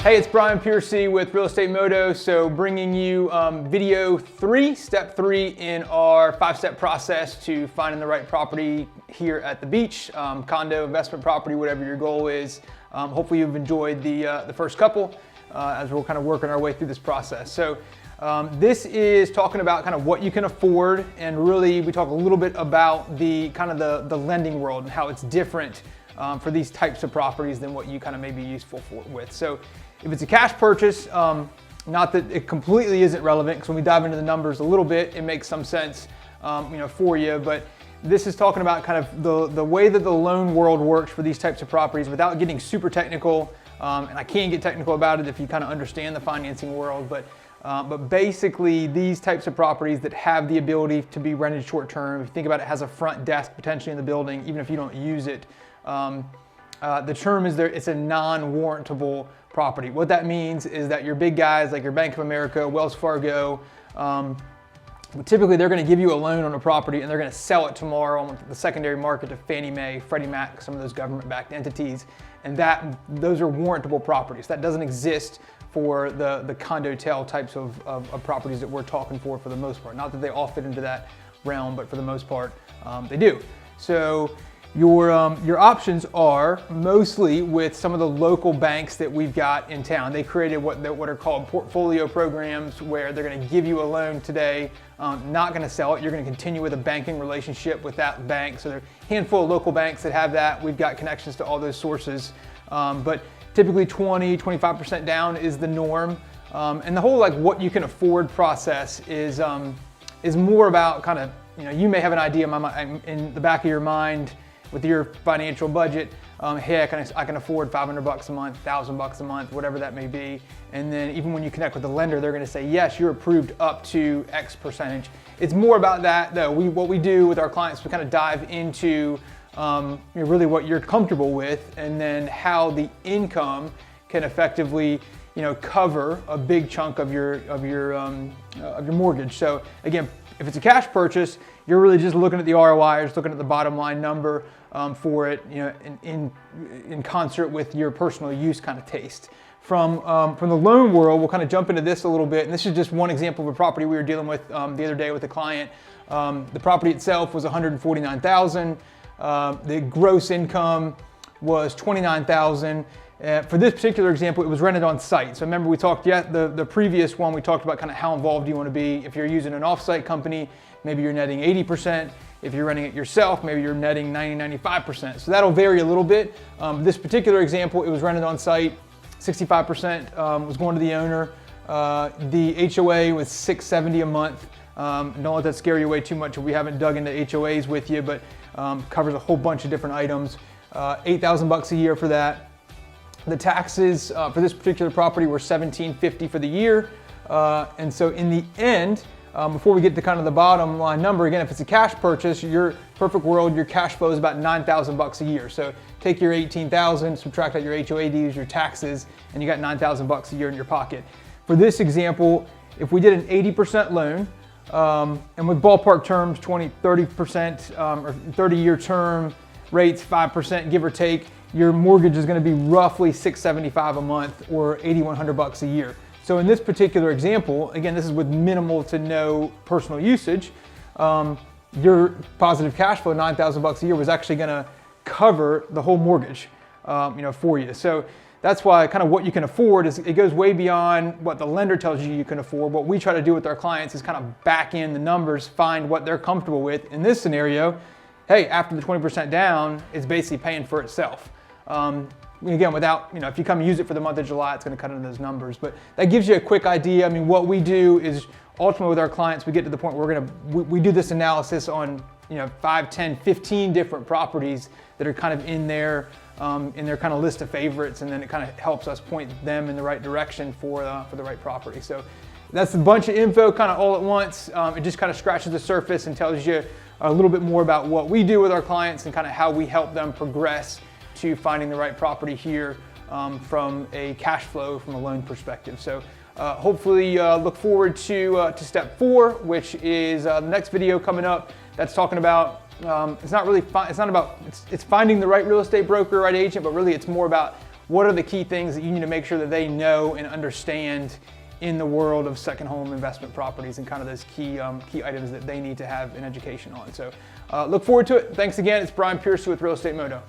Hey, it's Brian Piercy with Real Estate Moto. So bringing you video 3, step 3 in our 5-step process to finding the right property here at the beach, condo, investment property, whatever your goal is. Hopefully you've enjoyed the first couple as we're kind of working our way through this process. So this is talking about kind of what you can afford, and really we talk a little bit about the kind of the lending world and how it's different for these types of properties than what you kind of may be useful with. So if it's a cash purchase, not that it completely isn't relevant, because when we dive into the numbers a little bit, it makes some sense for you, but this is talking about kind of the way that the loan world works for these types of properties without getting super technical, and I can't get technical about it if you kind of understand the financing world, but basically these types of properties that have the ability to be rented short term, if you think about it, has a front desk potentially in the building, even if you don't use it, the term is it's a non-warrantable property. What that means is that your big guys like your Bank of America, Wells Fargo, typically they're going to give you a loan on a property and they're going to sell it tomorrow on the secondary market to Fannie Mae, Freddie Mac, some of those government-backed entities, and those are warrantable properties. That doesn't exist for the condo-tail types of properties that we're talking for the most part. Not that they all fit into that realm, but for the most part, they do. So your options are mostly with some of the local banks that we've got in town. They created what are called portfolio programs, where they're going to give you a loan today, not going to sell it. You're going to continue with a banking relationship with that bank. So there are a handful of local banks that have that. We've got connections to all those sources, but typically 20-25% down is the norm. And the whole what you can afford process is more about kind of, you may have an idea in the back of your mind with your financial budget. Hey, I can afford $500 a month, $1,000 a month, whatever that may be. And then even when you connect with the lender, they're going to say, yes, you're approved up to X percentage. It's more about that though. What we do with our clients, we kind of dive into really what you're comfortable with, and then how the income can effectively cover a big chunk of your mortgage. So again, if it's a cash purchase, you're really just looking at the ROI, or just looking at the bottom line number for it, in concert with your personal use kind of taste. From the loan world, we'll kind of jump into this a little bit, and this is just one example of a property we were dealing with the other day with a client. The property itself was $149,000. The gross income was $29,000. For this particular example, it was rented on site. So remember we talked, the previous one, we talked about kind of how involved you want to be. If you're using an off-site company, maybe you're netting 80%. If you're renting it yourself, maybe you're netting 90-95%. So that'll vary a little bit. This particular example, it was rented on site. 65% was going to the owner. The HOA was $670 a month. Don't let that scare you away too much if we haven't dug into HOAs with you, but covers a whole bunch of different items. $8,000 a year for that. The taxes for this particular property were $1,750 for the year. And so in the end, before we get to kind of the bottom line number, again, if it's a cash purchase, your perfect world, your cash flow is about $9,000 a year. So take your $18,000, subtract out your HOA dues, your taxes, and you got $9,000 a year in your pocket. For this example, if we did an 80% loan, and with ballpark terms, 30%, or 30-year term rates, 5%, give or take, your mortgage is going to be roughly $675 a month, or $8,100 a year. So in this particular example, again, this is with minimal to no personal usage, your positive cash flow, $9,000 a year, was actually going to cover the whole mortgage, for you. So that's why kind of what you can afford it goes way beyond what the lender tells you can afford. What we try to do with our clients is kind of back in the numbers, find what they're comfortable with. In this scenario, hey, after the 20% down, it's basically paying for itself. Again, without, if you come use it for the month of July, it's going to cut into those numbers. But that gives you a quick idea. I mean, what we do is ultimately with our clients, we get to the point where we do this analysis on 5, 10, 15 different properties that are kind of in their kind of list of favorites, and then it kind of helps us point them in the right direction for the right property. So that's a bunch of info kind of all at once. It just kind of scratches the surface and tells you a little bit more about what we do with our clients and kind of how we help them progress to finding the right property here from a cash flow, from a loan perspective. So hopefully look forward to step 4, which is the next video coming up. That's talking about it's finding the right real estate broker, right agent, but really it's more about what are the key things that you need to make sure that they know and understand in the world of second home investment properties, and kind of those key items that they need to have an education on. So look forward to it. Thanks again. It's Brian Pierce with Real Estate Moto.